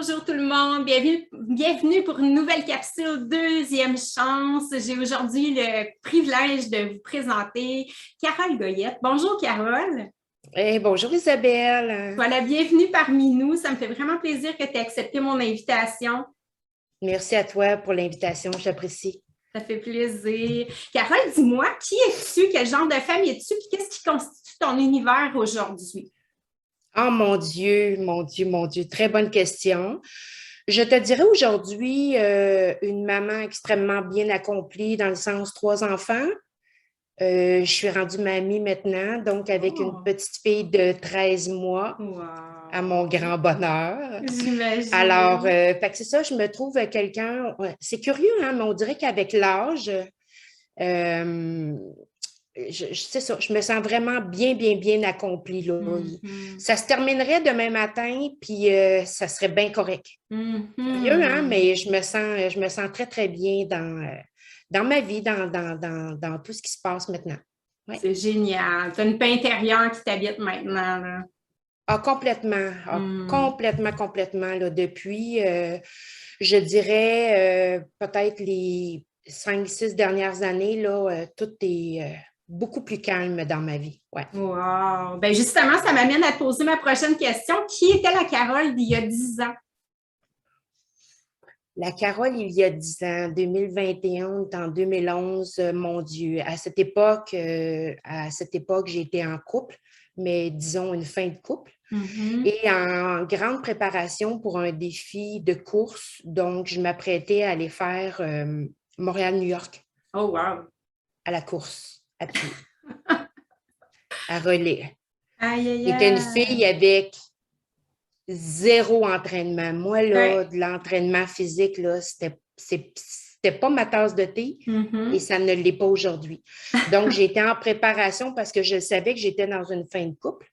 Bonjour tout le monde, bienvenue pour une nouvelle capsule Deuxième Chance. J'ai aujourd'hui le privilège de vous présenter Carole Goyette. Bonjour Carole. Bonjour Isabelle. Sois la bienvenue parmi nous. Ça me fait vraiment plaisir que tu aies accepté mon invitation. Merci à toi pour l'invitation, j'apprécie. Ça fait plaisir. Carole, dis-moi, qui es-tu? Quel genre de femme es-tu? Puis qu'est-ce qui constitue ton univers aujourd'hui? Oh mon Dieu, mon Dieu, mon Dieu, très bonne question. Je te dirais aujourd'hui une maman extrêmement bien accomplie dans le sens 3 enfants. Je suis rendue mamie maintenant, donc avec une Oh, petite fille de 13 mois à mon wow! grand bonheur. Alors, J'imagine. fait que c'est ça, je me trouve quelqu'un, c'est curieux, hein, mais on dirait qu'avec l'âge, euh, c'est ça, je me sens vraiment bien, bien, bien accomplie, là. Mhm. Ça se terminerait demain matin, puis ça serait bien correct. Curieux, hein, Mhm. mais je me sens très, très bien dans ma vie, dans tout ce qui se passe maintenant. Ouais. C'est génial. Tu as une paix intérieure qui t'habite maintenant, là. Ah, Hmm. complètement, complètement, là, depuis, je dirais, peut-être les 5, 6 dernières années, là, tout est beaucoup plus calme dans ma vie. Ouais. Wow! Ben justement, ça m'amène à te poser ma prochaine question. Qui était la Carole d'il y a 10 ans? La Carole, il y a 10 ans, 2021, on est en 2011, mon Dieu. À cette époque, j'étais en couple, mais disons une fin de couple, Mhm. et en grande préparation pour un défi de course. Donc, je m'apprêtais à aller faire Montréal-New York Oh, wow! à la course, à pied, à relais. Aïe, aïe, J'étais une fille aïe! avec zéro entraînement. Moi, là, Ouais. de l'entraînement physique, là, c'était pas ma tasse de thé et Mhm. ça ne l'est pas aujourd'hui. Donc, j'étais en préparation parce que je savais que j'étais dans une fin de couple.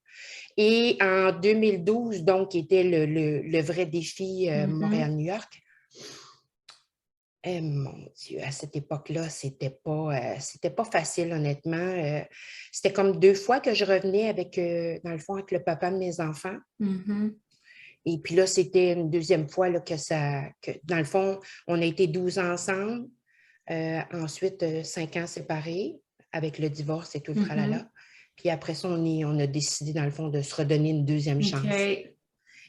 Et en 2012, donc, était le vrai défi Mhm. Montréal-New York. Eh, mon Dieu, à cette époque-là, c'était pas facile, honnêtement. C'était comme 2 fois que je revenais avec, dans le fond, avec le papa de mes enfants. Mhm. Et puis là, c'était une deuxième fois là, dans le fond, on a été 12 ans ensemble. Ensuite, 5 ans séparés avec le divorce et tout le Mhm. tralala. Puis après ça, on a décidé, dans le fond, de se redonner une deuxième chance. OK.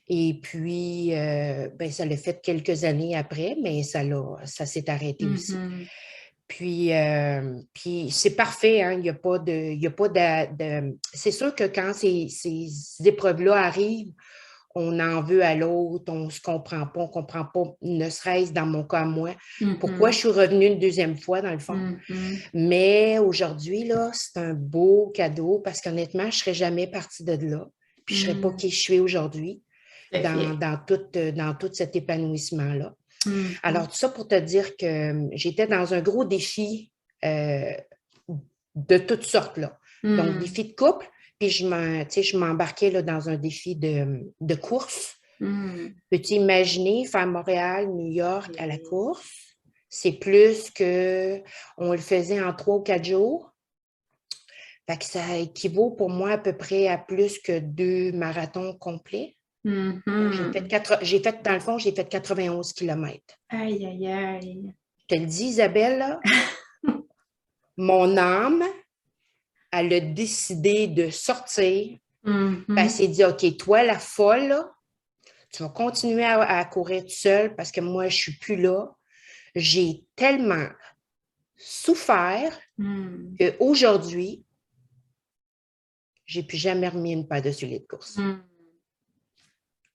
Et puis, ben, ça l'a fait quelques années après, mais ça s'est arrêté aussi. Mhm. Puis c'est parfait, hein? C'est sûr que quand ces épreuves-là arrivent, on en veut à l'autre, on ne se comprend pas, ne serait-ce dans mon cas, moi, pourquoi je Mhm. suis revenue une deuxième fois, dans le fond. Mhm. Mais aujourd'hui, là, c'est un beau cadeau parce qu'honnêtement, je ne serais jamais partie de là. Puis je ne serais pas Mhm. qui je suis aujourd'hui Tout à fait. dans tout cet épanouissement-là. Alors, Mhm. tout ça pour te dire que j'étais dans un gros défi euh, de toutes sortes, là. Donc, Mhm. défi de couple, puis je m'embarquais là, dans un défi de course. Mhm. Peux-tu imaginer faire Montréal, New York à la Et- course? C'est plus que on le faisait en 3 ou 4 jours. Fait que ça équivaut pour moi à peu près à plus que 2 marathons complets. Donc, Mhm. dans le fond, j'ai fait 91 kilomètres. Aïe, aïe, aïe. Je te le dis, Isabelle, là, mon âme, elle a décidé de sortir. Puis elle Mhm. s'est dit, OK, toi, la folle, là, tu vas continuer à courir toute seule parce que moi, je ne suis plus là. J'ai tellement souffert Mhm. qu'aujourd'hui, je n'ai plus jamais remis une paire de souliers de course. Mhm.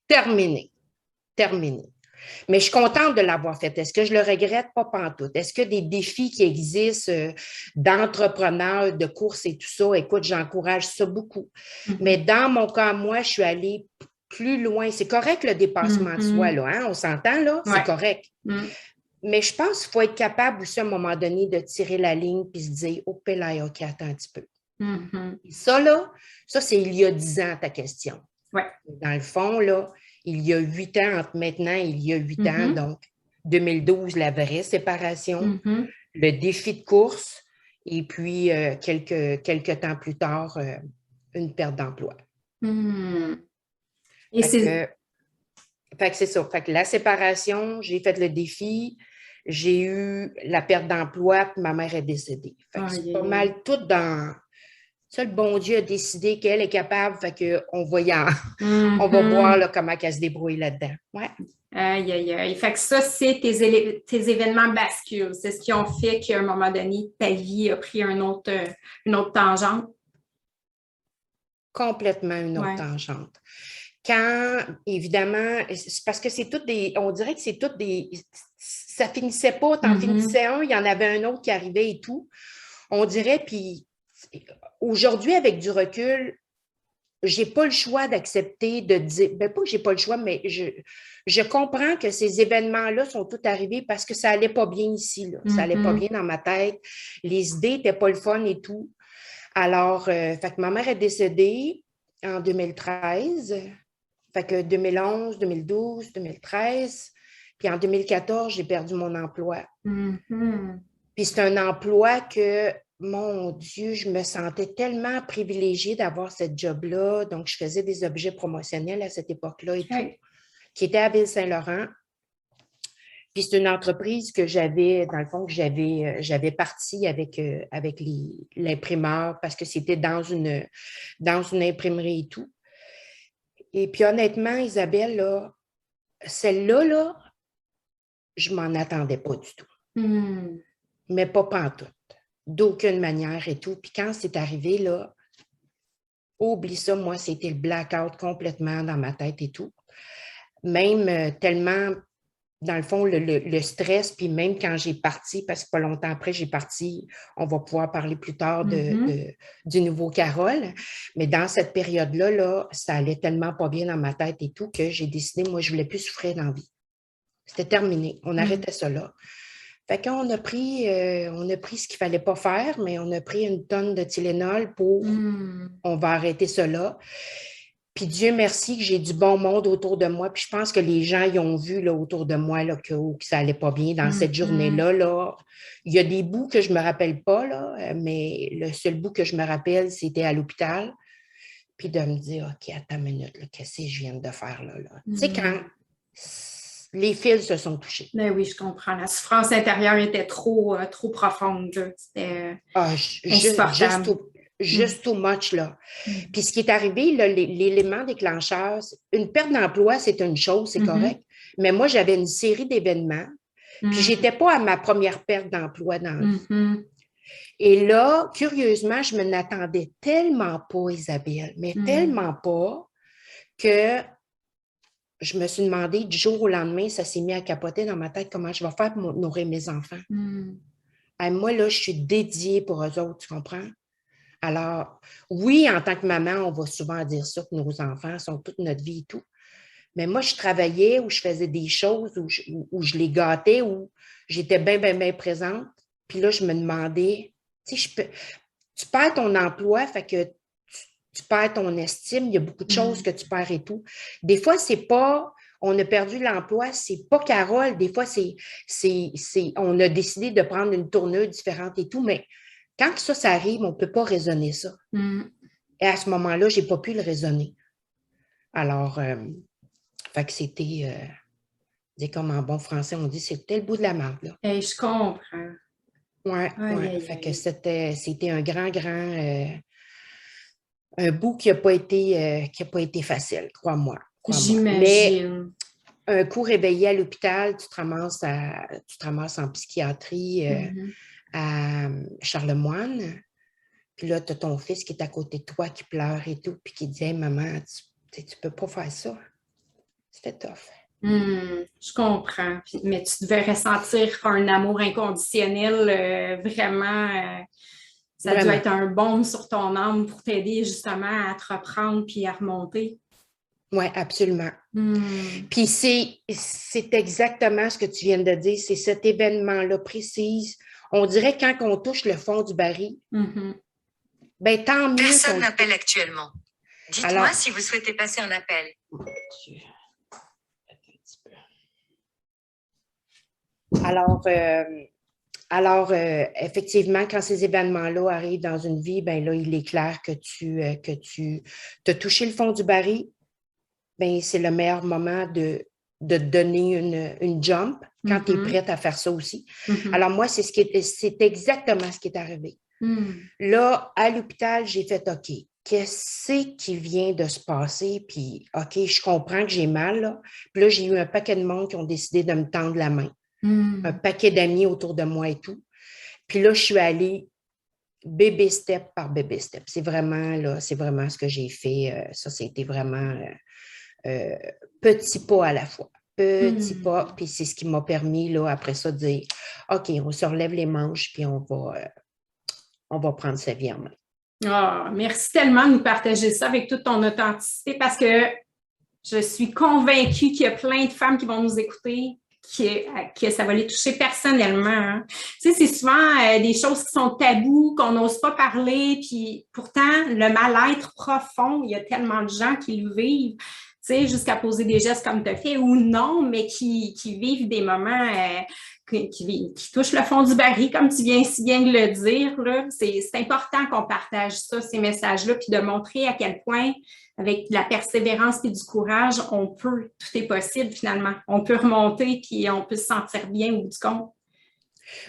Terminé. Terminé. Mais je suis contente de l'avoir fait. Est-ce que je le regrette? Pas pantoute. Est-ce que des défis qui existent d'entrepreneurs, de courses et tout ça, écoute, j'encourage ça beaucoup. Mais Mhm. dans mon cas, moi, je suis allée plus loin. C'est correct le dépassement de soi, Mhm. là, hein? On s'entend, là? C'est Ouais. correct. Mhm. Mais je pense qu'il faut être capable aussi à un moment donné de tirer la ligne puis se dire, oh, là, OK, attends un petit peu. Mhm. Et ça, là, ça, c'est il y a 10 ans, ta question. Ouais. Dans le fond, là, il y a 8 ans, entre maintenant et il y a 8 ans, Mhm. donc 2012, la vraie séparation, Mhm. le défi de course, et puis quelques temps plus tard, une perte d'emploi. Mhm. Et Fait c'est que, Fait que c'est ça. Fait que la séparation, j'ai fait le défi, j'ai eu la perte d'emploi, puis ma mère est décédée. Fait que c'est Aïe, pas aïe, aïe. mal tout dans... Ça, le bon Dieu a décidé qu'elle est capable, fait qu'on va, on va voir Mhm. là, comment elle se débrouille là-dedans. Ouais, Aïe, aïe, aïe. Fait que ça, c'est tes événements bascules. C'est ce qui ont fait qu'à un moment donné, ta vie a pris une autre tangente. complètement une autre Ouais. tangente. Quand, évidemment, c'est parce que c'est toutes des, on dirait que c'est toutes des, ça finissait pas, t'en Mhm. finissais un, il y en avait un autre qui arrivait et tout. On dirait, puis aujourd'hui, avec du recul, j'ai pas le choix d'accepter de dire, ben pas que j'ai pas le choix, mais je comprends que ces événements-là sont tous arrivés parce que ça allait pas bien ici, là. Ça allait pas Mhm. bien dans ma tête. Les idées étaient pas le fun et tout. Alors, fait que ma mère est décédée en 2013. Fait que 2011, 2012, 2013. Puis en 2014, j'ai perdu mon emploi. Mhm. Puis c'est un emploi que, mon Dieu, je me sentais tellement privilégiée d'avoir cette job-là. Donc, je faisais des objets promotionnels à cette époque-là et tout, OK. qui était à Ville-Saint-Laurent. Puis c'est une entreprise que j'avais, dans le fond, que j'avais parti avec l'imprimeur parce que c'était dans une imprimerie et tout. Et puis honnêtement, Isabelle, là, celle-là, là, je m'en attendais pas du tout. Mhm. Mais pas pantoute. D'aucune manière et tout. Puis quand c'est arrivé, là, oublie ça, moi, c'était le blackout complètement dans ma tête et tout. Même tellement, dans le fond, le stress, puis même quand j'ai parti, parce que pas longtemps après, j'ai parti, on va pouvoir parler plus tard Mhm. du nouveau Carole, mais dans cette période-là, là, ça allait tellement pas bien dans ma tête et tout que j'ai décidé, moi, je voulais plus souffrir dans la vie. C'était terminé. On Mhm. arrêtait ça là. Fait on a pris ce qu'il fallait pas faire, mais on a pris une tonne de Tylenol pour Mhm. on va arrêter cela. Puis Dieu merci que j'ai du bon monde autour de moi. Puis je pense que les gens y ont vu là, autour de moi là, que ça allait pas bien dans cette Mhm. journée-là. Là. Il y a des bouts que je me rappelle pas, là, mais le seul bout que je me rappelle, c'était à l'hôpital. Puis de me dire, OK, attends une minute, là, qu'est-ce que je viens de faire là? Tu sais, quand Mhm. les fils se sont touchés. Ben oui, je comprends. La souffrance intérieure était trop profonde, là. C'était Ah, insupportable. Mhm. just too much, là. Mhm. Puis ce qui est arrivé, là, l'élément déclencheur, une perte d'emploi, c'est une chose, c'est Mhm. correct. Mais moi, j'avais une série d'événements, puis je Mhm. n'étais pas à ma première perte d'emploi dans la vie. Mhm. Et là, curieusement, je ne m'attendais tellement pas, Isabelle, mais Mhm. tellement pas que je me suis demandé du jour au lendemain, ça s'est mis à capoter dans ma tête comment je vais faire pour nourrir mes enfants. Mhm. Moi, là, je suis dédiée pour eux autres, tu comprends? Alors, oui, en tant que maman, on va souvent dire ça, que nos enfants sont toute notre vie et tout. Mais moi, je travaillais ou je faisais des choses où je les gâtais, où j'étais bien, bien, bien présente. Puis là, je me demandais, tu sais, tu perds ton emploi, fait que tu perds ton estime, il y a beaucoup de choses Mhm. que tu perds et tout. Des fois, c'est pas, on a perdu l'emploi, c'est pas Carole. Des fois, on a décidé de prendre une tournure différente et tout, mais quand ça arrive, on ne peut pas raisonner ça. Mhm. Et à ce moment-là, je n'ai pas pu le raisonner. Alors, fait que comme en bon français, on dit, c'était le bout de la marde, là. Hey, je comprends. Ouais, Aïe, ouais. aïe, Fait que aïe. c'était un un bout qui a pas été facile, crois-moi, crois-moi. Mais J'imagine. un coup réveillé à l'hôpital, tu te ramasses en psychiatrie Mhm. à Charlemagne. Puis là, tu as ton fils qui est à côté de toi, qui pleure et tout, puis qui dit, hey, maman, tu peux pas faire ça. C'était tough. Je comprends. Mais tu devais ressentir un amour inconditionnel, vraiment. Ça a dû Vraiment. être un baume sur ton âme pour t'aider justement à te reprendre puis à remonter. Oui, absolument. Hmm. Puis c'est exactement ce que tu viens de dire, c'est cet événement-là précis. On dirait quand on touche le fond du baril, Mhm. ben tant mieux. Personne n'appelle actuellement. Dites-moi Alors, si vous souhaitez passer un appel. alors, effectivement, quand ces événements-là arrivent dans une vie, ben là, il est clair que tu as touché le fond du baril. Ben c'est le meilleur moment te donner une jump quand tu es prête à faire ça aussi. Alors, moi, c'est exactement ce qui est arrivé. Là, à l'hôpital, j'ai fait OK. Qu'est-ce qui vient de se passer? Puis, OK, je comprends que j'ai mal, là. Puis là, j'ai eu un paquet de monde qui ont décidé de me tendre la main. Un paquet d'amis autour de moi et tout. Puis là, je suis allée bébé step par bébé step. C'est vraiment ce que j'ai fait. Ça, c'était vraiment petit pas à la fois. Petit pas. Puis c'est ce qui m'a permis, là, après ça, de dire OK, on se relève les manches, puis on va prendre sa vie en main. Ah, merci tellement de nous partager ça avec toute ton authenticité parce que je suis convaincue qu'il y a plein de femmes qui vont nous écouter, que ça va les toucher personnellement. Hein. Tu sais, c'est souvent des choses qui sont tabous, qu'on n'ose pas parler, puis pourtant, le mal-être profond, il y a tellement de gens qui le vivent, tu sais, jusqu'à poser des gestes comme tu as fait ou non, mais qui vivent des moments qui touchent le fond du baril, comme tu viens si bien de le dire. Là. C'est important qu'on partage ça, ces messages-là, puis de montrer à quel point, avec de la persévérance et du courage, tout est possible finalement. On peut remonter, puis on peut se sentir bien au bout du compte.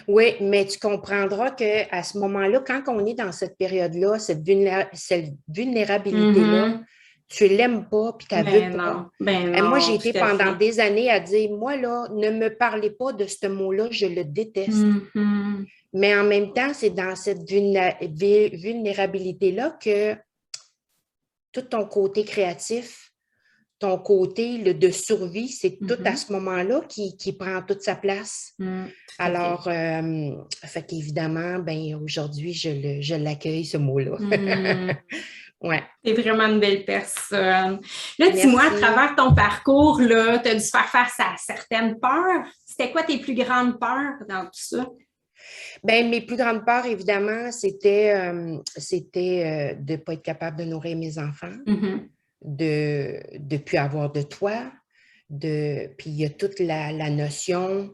Oui, mais tu comprendras qu'à ce moment-là, quand on est dans cette période-là, cette vulnérabilité-là, tu ne l'aimes pas, puis tu ne veux pas. Moi, j'ai été pendant des années à dire, moi, là, ne me parlez pas de ce mot-là, je le déteste. Mais en même temps, c'est dans cette vulnérabilité-là que tout ton côté créatif, ton côté de survie, c'est tout à ce moment-là qui prend toute sa place. Alors, fait qu'évidemment, aujourd'hui, je l'accueille, ce mot-là. Ouais. Tu es vraiment une belle personne. Là, dis-moi, à travers ton parcours, tu as dû faire face à certaines peurs. C'était quoi tes plus grandes peurs dans tout ça? Mes plus grandes peurs, évidemment, c'était de ne pas être capable de nourrir mes enfants, de ne plus avoir de toit, puis il y a toute la notion,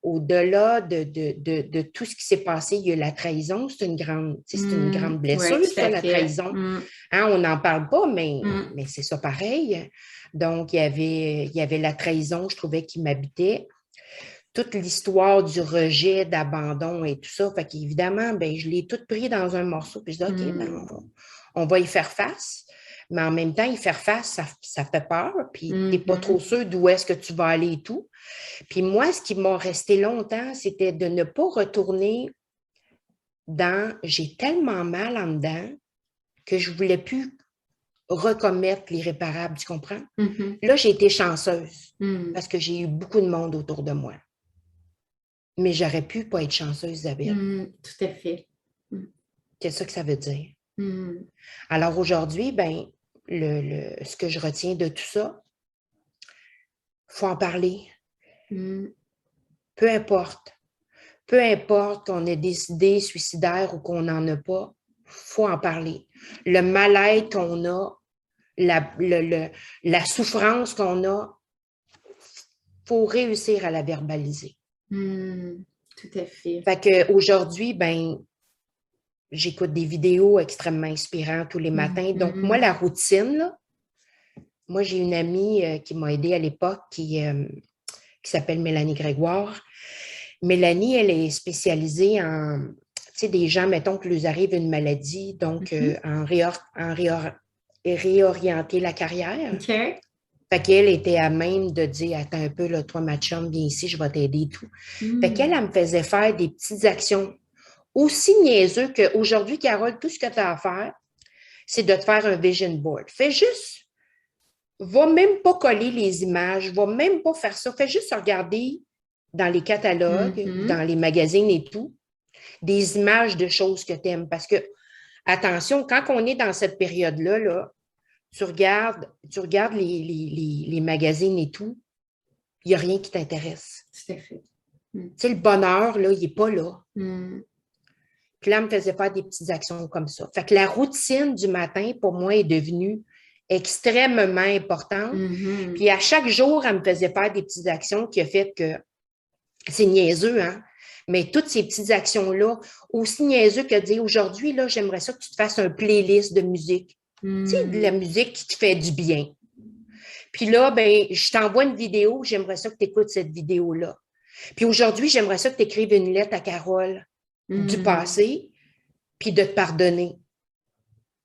au-delà de tout ce qui s'est passé, il y a la trahison, c'est une grande blessure, ça, la trahison. Hein, on n'en parle pas, mais c'est ça pareil. Donc, il y avait la trahison, je trouvais, qui m'habitait. Toute l'histoire du rejet, d'abandon et tout ça. Fait qu'évidemment, je l'ai tout pris dans un morceau. Puis je dis, OK, on va y faire face. Mais en même temps, y faire face, ça fait peur. Puis tu n'es pas trop sûr d'où est-ce que tu vas aller et tout. Puis moi, ce qui m'a resté longtemps, c'était de ne pas retourner dans « j'ai tellement mal en dedans que je ne voulais plus recommettre l'irréparable », tu comprends? Là, j'ai été chanceuse parce que j'ai eu beaucoup de monde autour de moi. Mais j'aurais pu pas être chanceuse, Isabelle. Tout à fait. C'est ça que ça veut dire. Alors aujourd'hui, ce que je retiens de tout ça, il faut en parler. Peu importe qu'on ait des idées suicidaires ou qu'on n'en a pas, il faut en parler. Le mal-être qu'on a, la souffrance qu'on a, il faut réussir à la verbaliser. Tout à fait. Fait qu'aujourd'hui, j'écoute des vidéos extrêmement inspirantes tous les matins. Donc, moi, la routine, là, moi, j'ai une amie qui m'a aidée à l'époque qui s'appelle Mélanie Grégoire. Mélanie, elle est spécialisée en, tu sais, des gens, mettons que leur arrive une maladie, donc en réorienter la carrière. OK. Fait qu'elle était à même de dire, attends un peu, là, toi, ma chum, viens ici, je vais t'aider et tout. Fait qu'elle, elle me faisait faire des petites actions aussi niaiseux qu'aujourd'hui, Carole, tout ce que tu as à faire, c'est de te faire un vision board. Fais juste, va même pas coller les images, va même pas faire ça. Fais juste regarder dans les catalogues, dans les magazines et tout, des images de choses que tu aimes. Parce que, attention, quand on est dans cette période-là, là, tu regardes les magazines et tout, il n'y a rien qui t'intéresse. Tout à fait. Tu sais, le bonheur, là, il n'est pas là. Puis là, elle me faisait faire des petites actions comme ça. Fait que la routine du matin, pour moi, est devenue extrêmement importante. Puis à chaque jour, elle me faisait faire des petites actions qui a fait que c'est niaiseux, hein? Mais toutes ces petites actions-là, aussi niaiseux que de dire aujourd'hui, là, j'aimerais ça que tu te fasses un playlist de musique. Tu sais, de la musique qui te fait du bien. Puis là, ben, je t'envoie une vidéo, j'aimerais ça que tu écoutes cette vidéo-là. Puis aujourd'hui, j'aimerais ça que tu écrives une lettre à Carole du passé, puis de te pardonner.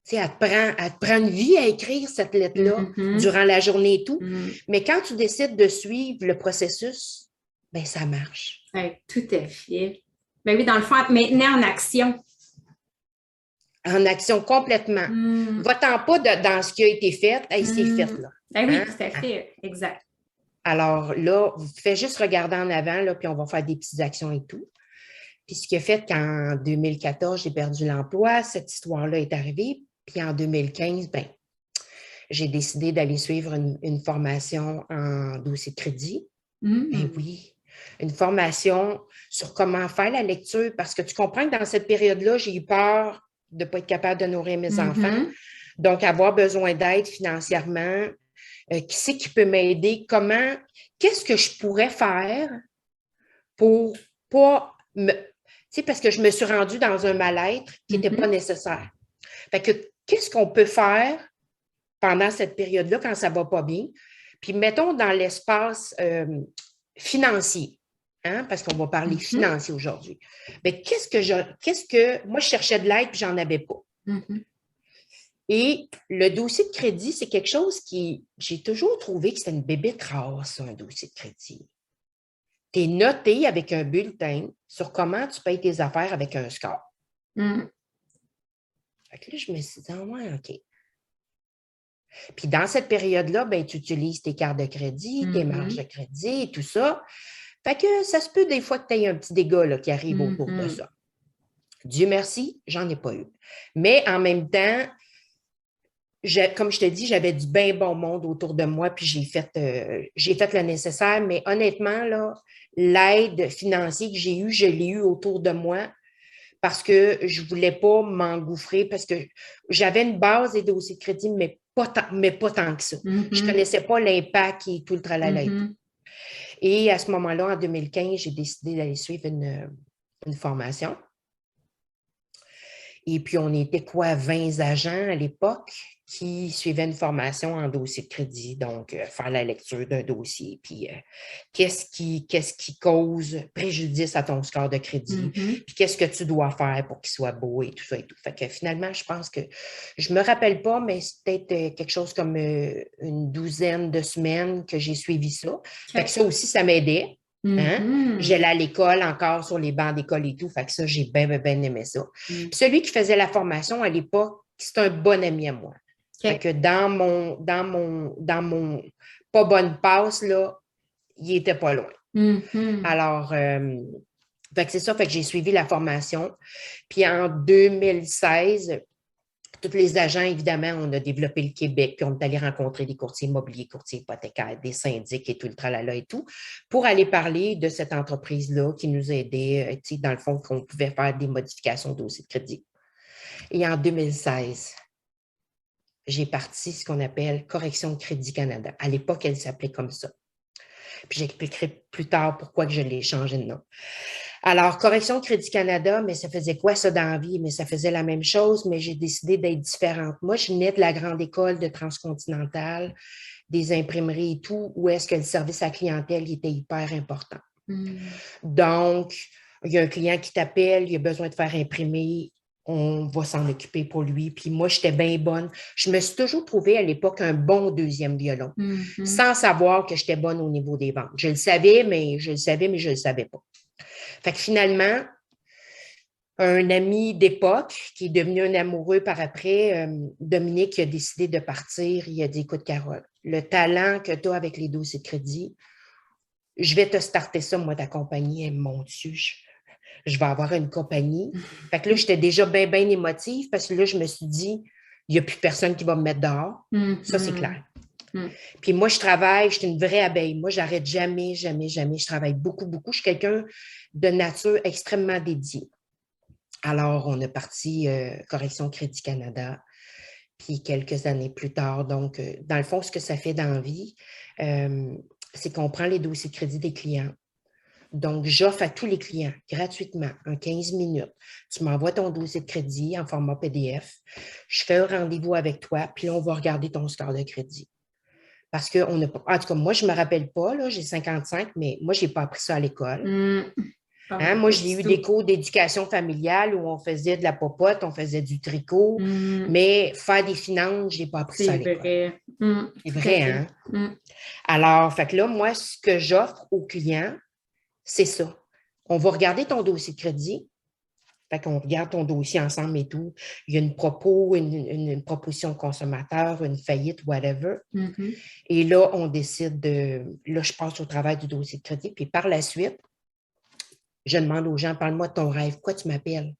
Tu sais, elle te prend une vie à écrire cette lettre-là durant la journée et tout. Mais quand tu décides de suivre le processus, ben ça marche. Ouais, tout à fait. Ben oui, dans le fond, maintenant en action. En action complètement. Va-t'en pas dans ce qui a été fait. Hey, c'est fait, là. Ben oui, tout à fait. Exact. Alors là, vous faites juste regarder en avant, là, puis on va faire des petites actions et tout. Puis ce qui a fait qu'en 2014, j'ai perdu l'emploi, cette histoire-là est arrivée. Puis en 2015, ben, j'ai décidé d'aller suivre une formation en dossier de crédit. Ben oui, une formation sur comment faire la lecture, parce que tu comprends que dans cette période-là, j'ai eu peur de ne pas être capable de nourrir mes enfants. Donc, avoir besoin d'aide financièrement. Qui c'est qui peut m'aider? Qu'est-ce que je pourrais faire pour pas me... Tu sais, parce que je me suis rendue dans un mal-être qui n'était pas nécessaire. Fait que, qu'est-ce qu'on peut faire pendant cette période-là quand ça ne va pas bien? Puis, mettons dans l'espace financier, hein, parce qu'on va parler financier aujourd'hui. Mais moi, je cherchais de l'aide puis j'en avais pas. Et le dossier de crédit, c'est quelque chose j'ai toujours trouvé que c'était une bébête rare, ça, un dossier de crédit. Tu es noté avec un bulletin sur comment tu payes tes affaires avec un score. Fait que là, je me suis dit, ouais, OK. Puis dans cette période-là, ben, tu utilises tes cartes de crédit, tes marges de crédit et tout ça. Fait que ça se peut des fois que tu aies un petit dégât là, qui arrive autour de ça. Dieu merci, j'en ai pas eu. Mais en même temps, comme je te dis, j'avais du bien bon monde autour de moi, puis j'ai fait le nécessaire. Mais honnêtement, là, l'aide financière que j'ai eue, je l'ai eue autour de moi parce que je ne voulais pas m'engouffrer, parce que j'avais une base des dossiers de crédit, mais pas tant que ça. Je ne connaissais pas l'impact et tout le tralala et tout. Et à ce moment-là, en 2015, j'ai décidé d'aller suivre une formation. Et puis, on était 20 agents à l'époque qui suivaient une formation en dossier de crédit, donc faire la lecture d'un dossier, puis qu'est-ce qui cause préjudice à ton score de crédit, puis qu'est-ce que tu dois faire pour qu'il soit beau et tout ça et tout. Fait que finalement, je pense que, je me rappelle pas, mais c'est peut-être quelque chose comme une douzaine de semaines que j'ai suivi ça. Fait que ça aussi, ça m'aidait. Hein? J'allais à l'école encore sur les bancs d'école et tout. Fait que ça, j'ai bien aimé ça. Puis celui qui faisait la formation à l'époque, c'est un bon ami à moi. Fait que dans mon pas bonne passe, là, il était pas loin. Alors, fait que c'est ça. Fait que j'ai suivi la formation. Puis en 2016, tous les agents, évidemment, on a développé le Québec, puis on est allé rencontrer des courtiers immobiliers, courtiers hypothécaires, des syndics et tout le tralala et tout, pour aller parler de cette entreprise-là qui nous aidait, tu sais, dans le fond, qu'on pouvait faire des modifications de dossier de crédit. Et en 2016, j'ai parti ce qu'on appelle Correction Crédit Canada. À l'époque, elle s'appelait comme ça. Puis j'expliquerai plus tard pourquoi que je l'ai changé de nom. Alors, Correction Crédit Canada, mais ça faisait quoi ça dans la vie? Mais ça faisait la même chose, mais j'ai décidé d'être différente. Moi, je venais de la grande école de Transcontinental, des imprimeries et tout, où est-ce que le service à la clientèle était hyper important. Donc, il y a un client qui t'appelle, il a besoin de faire imprimer, on va s'en occuper pour lui. Puis moi, j'étais bien bonne. Je me suis toujours trouvée à l'époque un bon deuxième violon, sans savoir que j'étais bonne au niveau des ventes. Je le savais, mais je le savais pas. Fait que finalement, un ami d'époque qui est devenu un amoureux par après, Dominique, a décidé de partir. Il a dit, écoute, Carole, le talent que tu as avec les dossiers de crédit, je vais te starter ça, moi, ta compagnie. Mon Dieu, je vais avoir une compagnie. Fait que là, j'étais déjà bien émotive parce que là, je me suis dit, il n'y a plus personne qui va me mettre dehors. Ça, c'est clair. Puis moi, je suis une vraie abeille. Moi, j'arrête jamais. Je travaille beaucoup. Je suis quelqu'un de nature extrêmement dédiée. Alors, on a parti Correction Crédit Canada, puis quelques années plus tard. Donc, dans le fond, ce que ça fait dans la vie, c'est qu'on prend les dossiers de crédit des clients. Donc, j'offre à tous les clients gratuitement en 15 minutes. Tu m'envoies ton dossier de crédit en format PDF. Je fais un rendez-vous avec toi, puis là, on va regarder ton score de crédit. Parce que, en tout cas, moi, je ne me rappelle pas, là, j'ai 55, mais moi, je n'ai pas appris ça à l'école. Pas Moi, j'ai du eu tout. des cours d'éducation familiale où on faisait de la popote, on faisait du tricot, Mm, mais faire des finances, je n'ai pas appris ça à c'est l'école. vrai. C'est Tout à vrai, fait. hein? Alors, fait que là, moi, ce que j'offre aux clients, c'est ça. On va regarder ton dossier de crédit. Fait qu'on regarde ton dossier ensemble et tout. Il y a une propos, une proposition consommateur, une faillite, whatever. Mhm. Et là, on décide là, je passe au travail du dossier de crédit. Puis par la suite, je demande aux gens, parle-moi de ton rêve. Quoi tu m'appelles?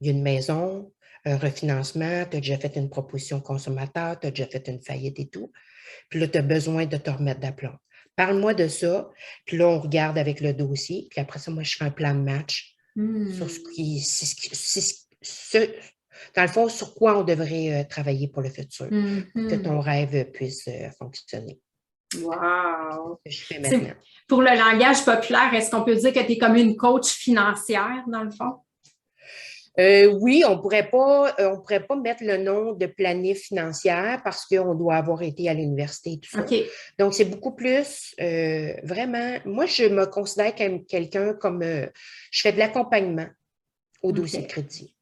Il y a une maison, un refinancement, tu as déjà fait une proposition consommateur, tu as déjà fait une faillite et tout. Puis là, tu as besoin de te remettre d'aplomb. Parle-moi de ça. Puis là, on regarde avec le dossier. Puis après ça, moi, je fais un plan de match sur ce qui, dans le fond, sur quoi on devrait travailler pour le futur, pour que ton rêve puisse fonctionner. Wow! C'est ce que je fais maintenant. Pour le langage populaire, est-ce qu'on peut dire que tu es comme une coach financière, dans le fond? Oui, on pourrait pas mettre le nom de planif financière parce qu'on doit avoir été à l'université et tout ça. OK. Donc, c'est beaucoup plus vraiment, moi, je me considère comme quelqu'un je fais de l'accompagnement au dossier de crédit.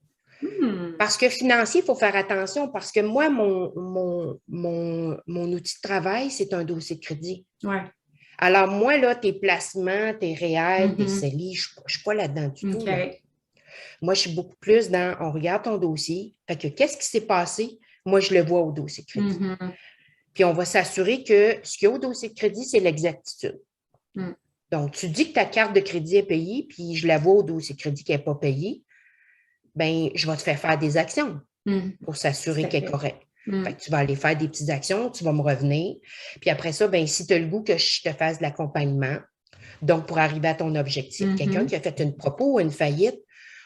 Parce que financier, il faut faire attention parce que moi, mon outil de travail, c'est un dossier de crédit. Ouais. Alors, moi, là, tes placements, tes REER, tes CELI, je ne suis pas là-dedans du tout. Là. Moi, je suis beaucoup plus dans, on regarde ton dossier, fait que qu'est-ce qui s'est passé? Moi, je le vois au dossier de crédit. Puis, on va s'assurer que ce qu'il y a au dossier de crédit, c'est l'exactitude. Donc, tu dis que ta carte de crédit est payée, puis je la vois au dossier de crédit qui n'est pas payée, bien, je vais te faire des actions pour s'assurer qu'elle est correcte. Fait que tu vas aller faire des petites actions, tu vas me revenir. Puis après ça, bien, si tu as le goût que je te fasse de l'accompagnement, donc pour arriver à ton objectif, quelqu'un qui a fait une propos ou une faillite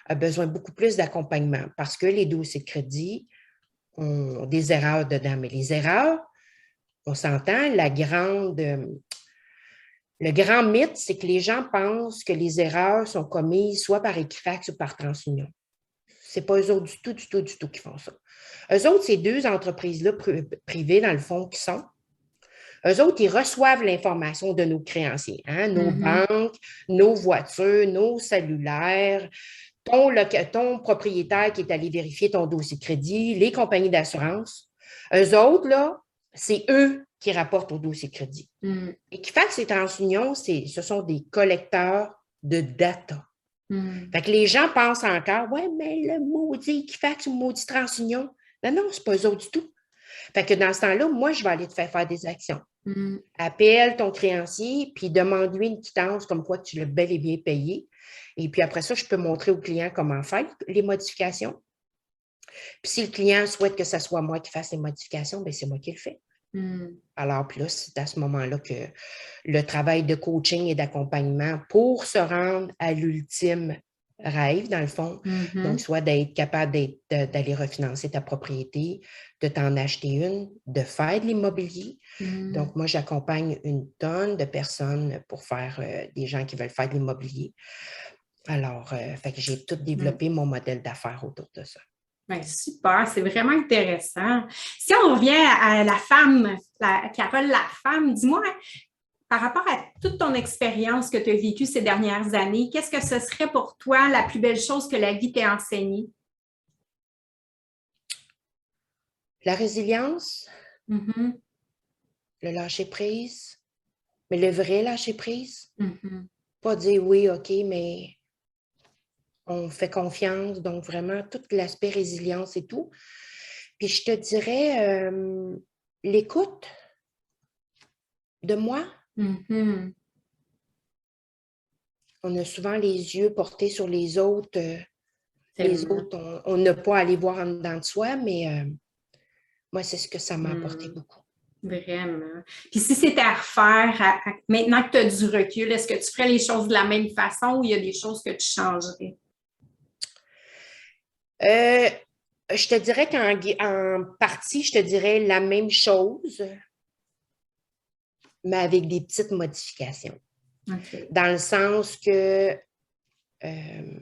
a besoin beaucoup plus d'accompagnement parce que les dossiers de crédit ont des erreurs dedans. Mais les erreurs, on s'entend, le grand mythe, c'est que les gens pensent que les erreurs sont commises soit par Equifax ou par TransUnion. Ce n'est pas eux autres du tout qui font ça. Eux autres, ces deux entreprises-là privées, dans le fond, qui sont, eux autres, ils reçoivent l'information de nos créanciers, hein, nos banques, nos voitures, nos cellulaires, ton propriétaire qui est allé vérifier ton dossier de crédit, les compagnies d'assurance. Eux autres, là, c'est eux qui rapportent au dossier de crédit. Equifax et TransUnion, ce sont des collecteurs de data. Fait que les gens pensent encore, ouais, mais le maudit Equifax ou le maudit TransUnion. Non, c'est pas eux autres du tout. Fait que dans ce temps-là, moi, je vais aller te faire des actions. Appelle ton créancier, puis demande-lui une quittance comme quoi tu l'as bel et bien payé. Et puis après ça, je peux montrer au client comment faire les modifications. Puis si le client souhaite que ce soit moi qui fasse les modifications, bien, c'est moi qui le fais. Alors, puis là, c'est à ce moment-là que le travail de coaching et d'accompagnement pour se rendre à l'ultime rêve, dans le fond, donc soit d'être capable d'aller refinancer ta propriété, de t'en acheter une, de faire de l'immobilier. Donc, moi, j'accompagne une tonne de personnes pour faire des gens qui veulent faire de l'immobilier. Alors, fait que j'ai tout développé mon modèle d'affaires autour de ça. Bien, super, c'est vraiment intéressant. Si on revient à la femme, Carole, la femme, dis-moi, par rapport à toute ton expérience que tu as vécue ces dernières années, qu'est-ce que ce serait pour toi la plus belle chose que la vie t'ait enseignée? La résilience, le lâcher-prise, mais le vrai lâcher-prise. Pas dire oui, OK, mais on fait confiance, donc vraiment tout l'aspect résilience et tout. Puis je te dirais l'écoute de moi. On a souvent les yeux portés sur les autres. On n'a pas à aller voir en dedans de soi, mais moi, c'est ce que ça m'a apporté beaucoup. Vraiment. Puis si c'était à refaire, maintenant que tu as du recul, est-ce que tu ferais les choses de la même façon ou il y a des choses que tu changerais? Je te dirais qu'en partie, je te dirais la même chose, mais avec des petites modifications. Okay. Dans le sens que je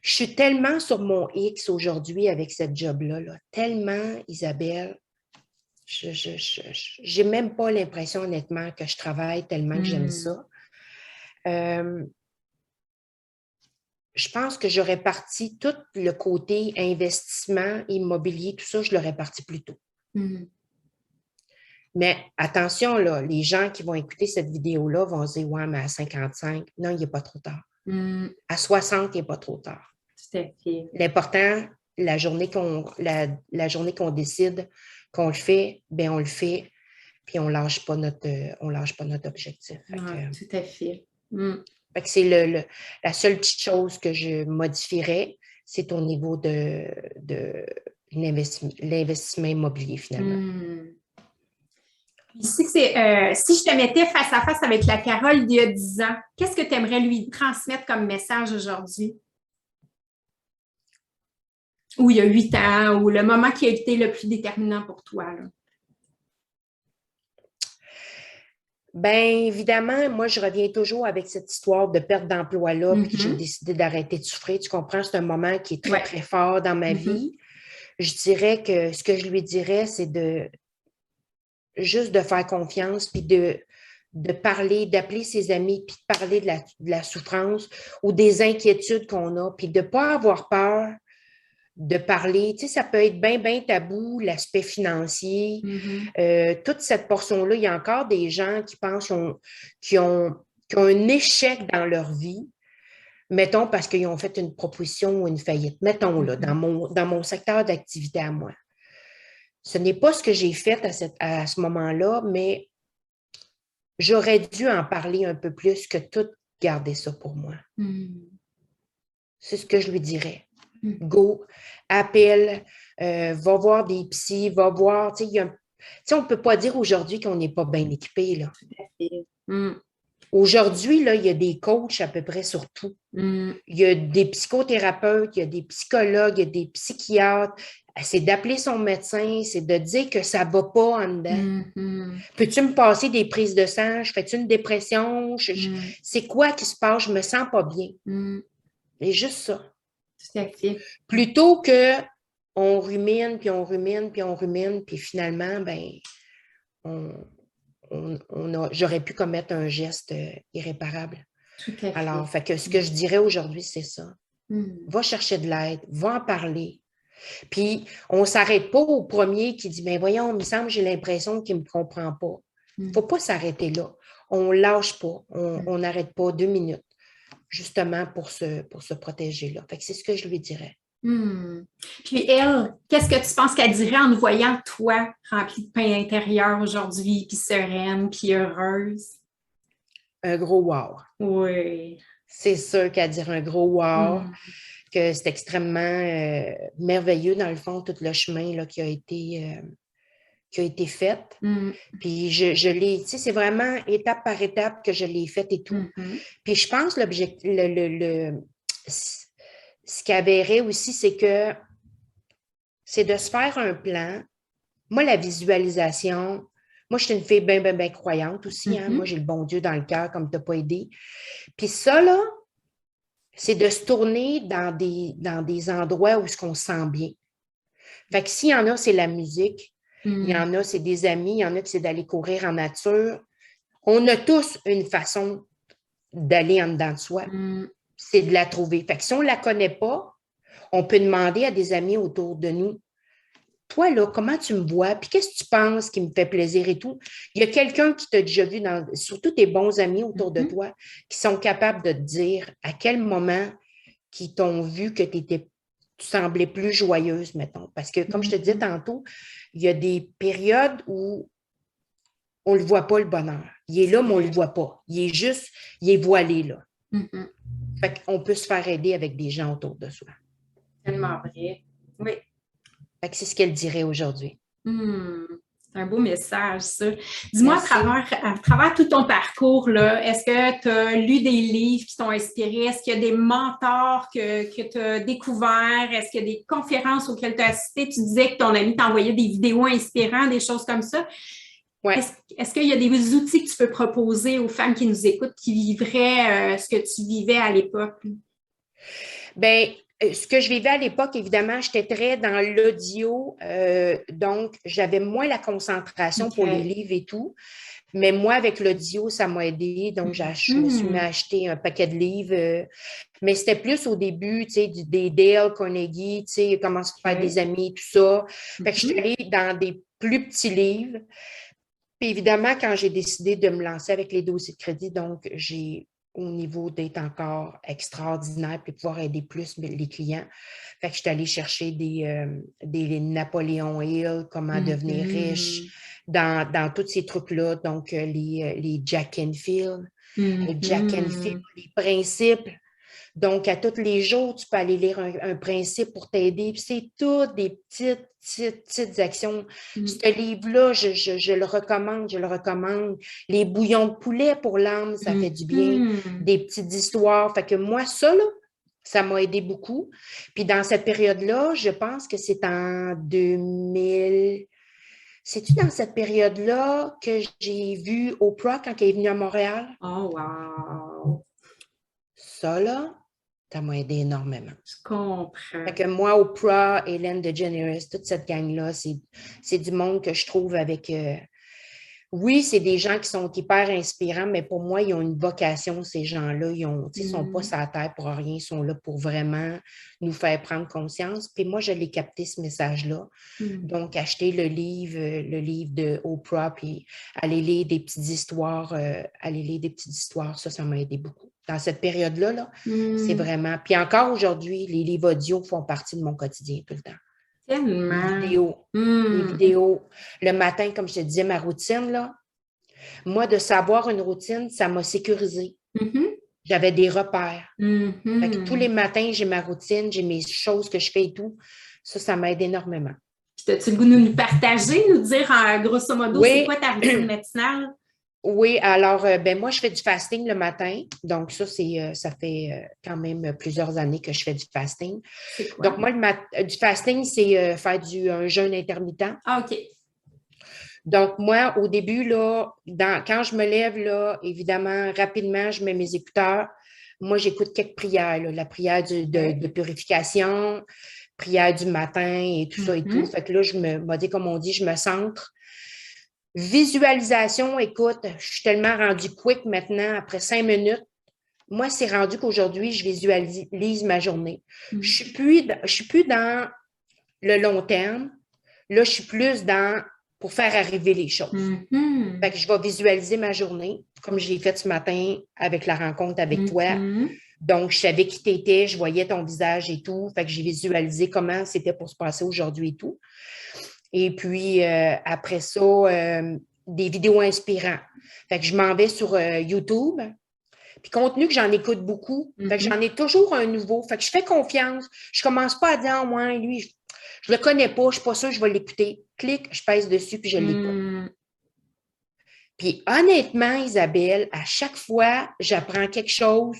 suis tellement sur mon X aujourd'hui avec cette job-là, tellement, Isabelle, j'ai même pas l'impression, honnêtement, que je travaille tellement que j'aime ça. Je pense que j'aurais parti tout le côté investissement, immobilier, tout ça, je l'aurais parti plus tôt. Mais attention, là, les gens qui vont écouter cette vidéo-là vont se dire « Ouais, mais à 55, non, il n'est pas trop tard. À 60, il n'est pas trop tard. » Tout à fait. L'important, la journée qu'on décide qu'on le fait, bien, on le fait, puis on ne lâche pas notre objectif. Tout à fait. Fait que c'est la seule petite chose que je modifierais, c'est au niveau de l'investissement immobilier, finalement. Si je te mettais face à face avec la Carole d'il y a 10 ans, qu'est-ce que tu aimerais lui transmettre comme message aujourd'hui? Ou il y a 8 ans, ou le moment qui a été le plus déterminant pour toi, là? Bien, évidemment, moi, je reviens toujours avec cette histoire de perte d'emploi-là, puis que j'ai décidé d'arrêter de souffrir. Tu comprends? C'est un moment qui est très, très fort dans ma vie. Je dirais que ce que je lui dirais, c'est juste de faire confiance, puis de parler, d'appeler ses amis, puis de parler de la souffrance ou des inquiétudes qu'on a, puis de ne pas avoir peur de parler. Tu sais, ça peut être bien, bien tabou, l'aspect financier. Toute cette portion-là, il y a encore des gens qui pensent qu'ils ont un échec dans leur vie, mettons, parce qu'ils ont fait une proposition ou une faillite. Mettons, là, dans mon secteur d'activité à moi. Ce n'est pas ce que j'ai fait à ce moment-là, mais j'aurais dû en parler un peu plus que tout garder ça pour moi. C'est ce que je lui dirais. Go, appelle, va voir des psys, va voir. Tu sais, on ne peut pas dire aujourd'hui qu'on n'est pas bien équipé, là. Aujourd'hui, là, il y a des coachs à peu près sur tout. Il y a des psychothérapeutes, il y a des psychologues, il y a des psychiatres. C'est d'appeler son médecin, c'est de dire que ça ne va pas en dedans. Peux-tu me passer des prises de sang? Fais-tu une dépression? C'est quoi qui se passe? Je ne me sens pas bien. C'est juste ça. Tout à fait. Plutôt qu'on rumine, puis on rumine, puis on rumine, puis finalement, ben, j'aurais pu commettre un geste irréparable. Tout à fait. Alors, fait que ce que je dirais aujourd'hui, c'est ça. Va chercher de l'aide, va en parler. Puis, on ne s'arrête pas au premier qui dit, ben voyons, il me semble, j'ai l'impression qu'il ne me comprend pas. Il ne faut pas s'arrêter là. On ne lâche pas. On n'arrête pas 2 minutes, justement pour se protéger là. Fait que c'est ce que je lui dirais. Puis elle, qu'est-ce que tu penses qu'elle dirait en nous voyant toi remplie de paix intérieure aujourd'hui, puis sereine, puis heureuse? Un gros wow. Oui. C'est sûr qu'elle dirait un gros wow, que c'est extrêmement merveilleux dans le fond, tout le chemin là, qui a été fait. Puis je l'ai, tu sais, c'est vraiment étape par étape que je l'ai fait et tout. Puis je pense ce qui avérrait aussi, c'est de se faire un plan. Moi, la visualisation, moi, je suis une fille bien, bien, bien croyante aussi. Moi, j'ai le bon Dieu dans le cœur, comme tu n'as pas aidé. Puis ça, là, c'est de se tourner dans des endroits où on se sent bien. Fait que s'il y en a, c'est la musique. Il y en a, c'est des amis. Il y en a, c'est d'aller courir en nature. On a tous une façon d'aller en dedans de soi. C'est de la trouver. Fait que si on ne la connaît pas, on peut demander à des amis autour de nous, toi, là, comment tu me vois? Puis qu'est-ce que tu penses qui me fait plaisir et tout? Il y a quelqu'un qui t'a déjà vu, surtout tes bons amis autour de toi, qui sont capables de te dire à quel moment qui t'ont vu que tu semblais plus joyeuse, mettons. Parce que, comme je te disais tantôt, il y a des périodes où on ne le voit pas, le bonheur. Il est là, mais on ne le voit pas. Il est voilé, là. Fait qu'on peut se faire aider avec des gens autour de soi. Tellement vrai. Oui. Fait que c'est ce qu'elle dirait aujourd'hui. C'est un beau message, ça. Dis-moi, à travers tout ton parcours, là, est-ce que tu as lu des livres qui t'ont inspiré? Est-ce qu'il y a des mentors que tu as découverts? Est-ce qu'il y a des conférences auxquelles tu as assisté? Tu disais que ton ami t'envoyait des vidéos inspirantes, des choses comme ça. Ouais. Est-ce qu'il y a des outils que tu peux proposer aux femmes qui nous écoutent qui vivraient ce que tu vivais à l'époque? Bien, Ce que je vivais à l'époque, évidemment, j'étais très dans l'audio, donc j'avais moins la concentration pour les livres et tout. Mais moi, avec l'audio, ça m'a aidé. Donc, je me suis mis à acheter un paquet de livres. Mais c'était plus au début, tu sais, des Dale Carnegie, tu sais, comment se faire des amis, tout ça. Fait que je suis allée dans des plus petits livres. Puis évidemment, quand j'ai décidé de me lancer avec les dossiers de crédit, donc j'ai au niveau d'être encore extraordinaire puis pouvoir aider plus les clients. Fait que je suis allée chercher des Napoléon Hill, comment devenir riche, dans tous ces trucs-là. Donc, les Jack Canfield, les principes. Donc, à tous les jours, tu peux aller lire un principe pour t'aider. Puis c'est toutes des petites actions. Ce livre-là, je le recommande, je le recommande. Les bouillons de poulet pour l'âme, ça fait du bien. Des petites histoires. Fait que moi, ça, là, ça m'a aidé beaucoup. Puis dans cette période-là, je pense que c'est en 2000. C'est-tu dans cette période-là que j'ai vu Oprah quand elle est venue à Montréal? Oh, wow! Ça, là, ça m'a aidé énormément. Je comprends. Fait que moi, Oprah, Ellen DeGeneres, toute cette gang-là, c'est du monde que je trouve avec... oui, c'est des gens qui sont hyper inspirants, mais pour moi, ils ont une vocation, ces gens-là. Ils ne sont pas sur la terre pour rien, ils sont là pour vraiment nous faire prendre conscience. Puis moi, je l'ai capté, ce message-là. Donc, acheter le livre de Oprah, puis aller lire des petites histoires, ça m'a aidé beaucoup. Dans cette période-là, là, c'est vraiment... Puis encore aujourd'hui, les livres audio font partie de mon quotidien tout le temps. Tellement. Les vidéos. Le matin, comme je te disais, ma routine, là, moi, de savoir une routine, ça m'a sécurisé. J'avais des repères. Fait que tous les matins, j'ai ma routine, j'ai mes choses que je fais et tout. Ça m'aide énormément. As-tu le goût de nous partager, nous dire grosso modo, c'est quoi ta routine matinale? Oui, alors, moi, je fais du fasting le matin. Donc, ça fait quand même plusieurs années que je fais du fasting. C'est quoi? Donc, moi, du fasting, c'est faire un jeûne intermittent. Ah, OK. Donc, moi, au début, là, quand je me lève, là, évidemment, rapidement, je mets mes écouteurs. Moi, j'écoute quelques prières, là, la prière de purification, prière du matin et tout ça et tout. Fait que là, comme on dit, je me centre. Visualisation, écoute, je suis tellement rendue quick maintenant, après 5 minutes. Moi, c'est rendu qu'aujourd'hui, je visualise ma journée. Je suis plus dans le long terme. Là, je suis plus pour faire arriver les choses. Fait que je vais visualiser ma journée, comme je l'ai fait ce matin avec la rencontre avec toi. Donc, je savais qui tu étais, je voyais ton visage et tout. Fait que j'ai visualisé comment c'était pour se passer aujourd'hui et tout. Et puis, après ça, des vidéos inspirantes. Fait que je m'en vais sur YouTube. Puis, compte tenu que j'en écoute beaucoup, fait que j'en ai toujours un nouveau. Fait que je fais confiance. Je commence pas à dire, oh, moi, lui, je le connais pas, je suis pas sûre, je vais l'écouter. Clique, je pèse dessus, puis je l'écoute. Puis, honnêtement, Isabelle, à chaque fois, j'apprends quelque chose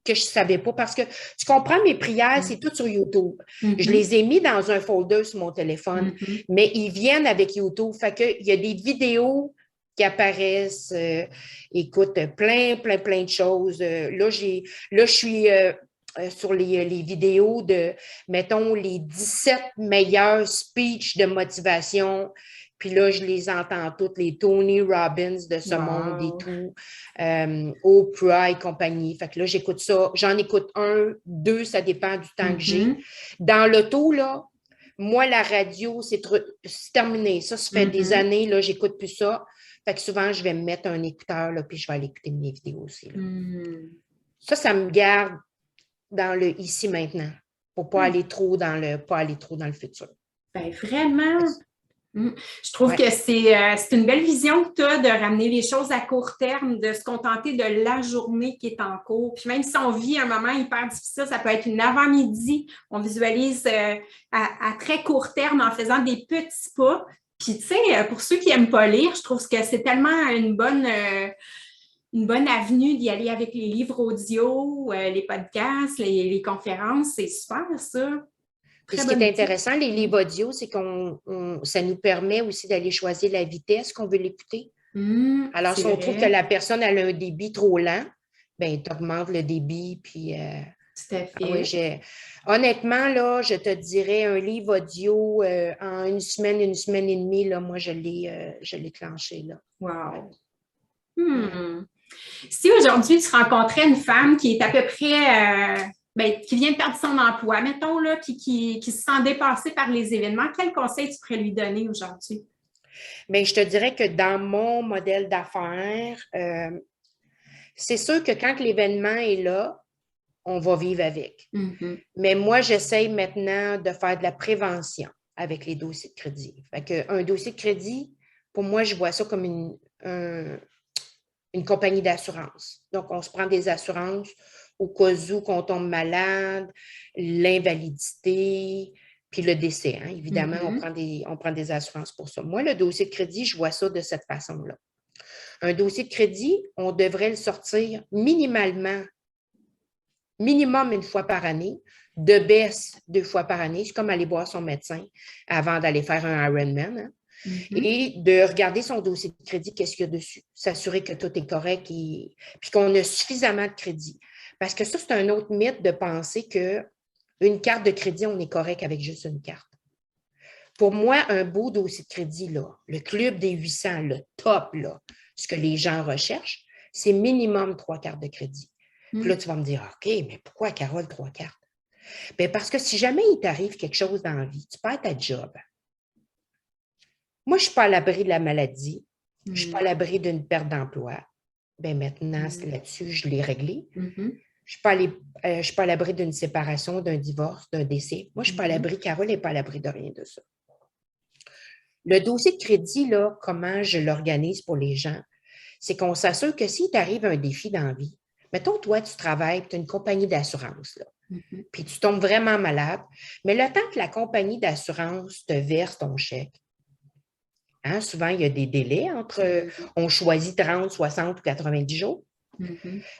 que je ne savais pas parce que tu comprends, mes prières, c'est tout sur YouTube. Je les ai mis dans un folder sur mon téléphone, mais ils viennent avec YouTube. Fait qu'il y a des vidéos qui apparaissent. Écoute, plein de choses. Là, je suis sur les vidéos de, mettons, les 17 meilleurs speeches de motivation. Puis là, je les entends toutes, les Tony Robbins de ce monde et tout, Oprah et compagnie. Fait que là, j'écoute ça. J'en écoute 1, 2, ça dépend du temps que j'ai. Dans l'auto, là, moi, la radio, c'est terminé. Ça fait des années, là, j'écoute plus ça. Fait que souvent, je vais me mettre un écouteur, là, puis je vais aller écouter mes vidéos aussi. Là. Ça me garde dans le ici maintenant, pour pas aller trop dans le futur. Ben vraiment. Je trouve que c'est une belle vision que tu as de ramener les choses à court terme, de se contenter de la journée qui est en cours. Puis même si on vit un moment hyper difficile, ça peut être une avant-midi, on visualise à très court terme en faisant des petits pas. Puis tu sais, pour ceux qui n'aiment pas lire, je trouve que c'est tellement une bonne avenue d'y aller avec les livres audio, les podcasts, les conférences. C'est super ça. Et ce qui est intéressant, les livres audio, c'est ça nous permet aussi d'aller choisir la vitesse qu'on veut l'écouter. Alors, si on trouve que la personne a un débit trop lent, bien, tu augmentes le débit, puis Tout à Ah oui, fait. honnêtement, là, je te dirais un livre audio en une semaine et demie, là, moi, je l'ai clenché, là. Ouais. Wow. Ouais. Si aujourd'hui tu rencontrais une femme qui est à peu près, qui vient de perdre son emploi, mettons, là, puis qui se sent dépassée par les événements, quel conseil tu pourrais lui donner aujourd'hui? Bien, je te dirais que dans mon modèle d'affaires, c'est sûr que quand l'événement est là, on va vivre avec. Mhm. Mais moi, j'essaye maintenant de faire de la prévention avec les dossiers de crédit. Fait qu'un dossier de crédit, pour moi, je vois ça comme une compagnie d'assurance. Donc, on se prend des assurances au cas où qu'on tombe malade, l'invalidité, puis le décès. Hein. Évidemment, on prend des assurances pour ça. Moi, le dossier de crédit, je vois ça de cette façon-là. Un dossier de crédit, on devrait le sortir minimum une fois par année, de baisse 2 fois par année. C'est comme aller voir son médecin avant d'aller faire un Ironman. Hein. Et de regarder son dossier de crédit, qu'est-ce qu'il y a dessus, s'assurer que tout est correct et puis qu'on a suffisamment de crédit. Parce que ça, c'est un autre mythe de penser qu'une carte de crédit, on est correct avec juste une carte. Pour moi, un beau dossier de crédit, là, le club des 800, le top, là, ce que les gens recherchent, c'est minimum 3 cartes de crédit. Puis là, tu vas me dire, OK, mais pourquoi, Carole, 3 cartes? Bien, parce que si jamais il t'arrive quelque chose dans la vie, tu perds ta job. Moi, je ne suis pas à l'abri de la maladie. Je ne suis pas à l'abri d'une perte d'emploi. Bien, maintenant, là-dessus, je l'ai réglé. Je ne suis pas à l'abri d'une séparation, d'un divorce, d'un décès. Moi, je ne suis pas à l'abri. Carole n'est pas à l'abri de rien de ça. Le dossier de crédit, là, comment je l'organise pour les gens, c'est qu'on s'assure que s'il t'arrive un défi dans la vie, mettons, toi, tu travailles, tu as une compagnie d'assurance, là, puis tu tombes vraiment malade, mais le temps que la compagnie d'assurance te verse ton chèque, hein, souvent, il y a des délais entre, on choisit 30, 60 ou 90 jours.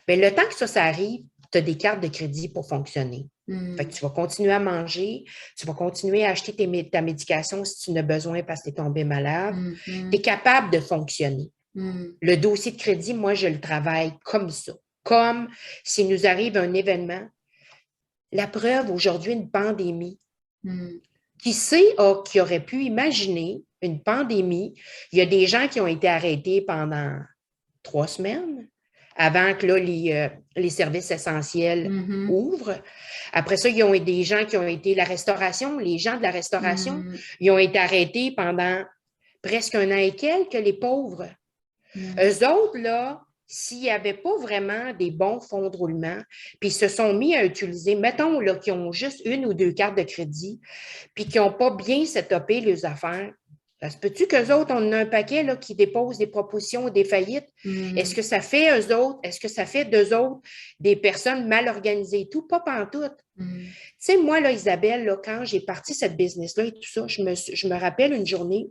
Mais le temps que ça arrive, tu as des cartes de crédit pour fonctionner. Fait que tu vas continuer à manger, tu vas continuer à acheter ta médication si tu en as besoin parce que tu es tombé malade. Tu es capable de fonctionner. Le dossier de crédit, moi, je le travaille comme ça. Comme s'il nous arrive un événement. La preuve, aujourd'hui, une pandémie. Qui sait qui aurait pu imaginer une pandémie? Il y a des gens qui ont été arrêtés pendant 3 semaines avant que là, les services essentiels ouvrent. Après ça, il y a des gens qui ont été la restauration, les gens de la restauration, ils ont été arrêtés pendant presque 1 an et quelques, les pauvres. Eux autres, là, s'il n'y avait pas vraiment des bons fonds de roulement, puis ils se sont mis à utiliser, mettons, là, qui ont juste 1 ou 2 cartes de crédit, puis qui n'ont pas bien setupé les affaires, ça se peut-tu qu'eux autres, on a un paquet là, qui dépose des propositions ou des faillites? Est-ce que ça fait eux autres, est-ce que ça fait d'eux autres des personnes mal organisées et tout? Pas pantoute. Tu sais, moi, là, Isabelle, là, quand j'ai parti cette business-là et tout ça, je me rappelle une journée,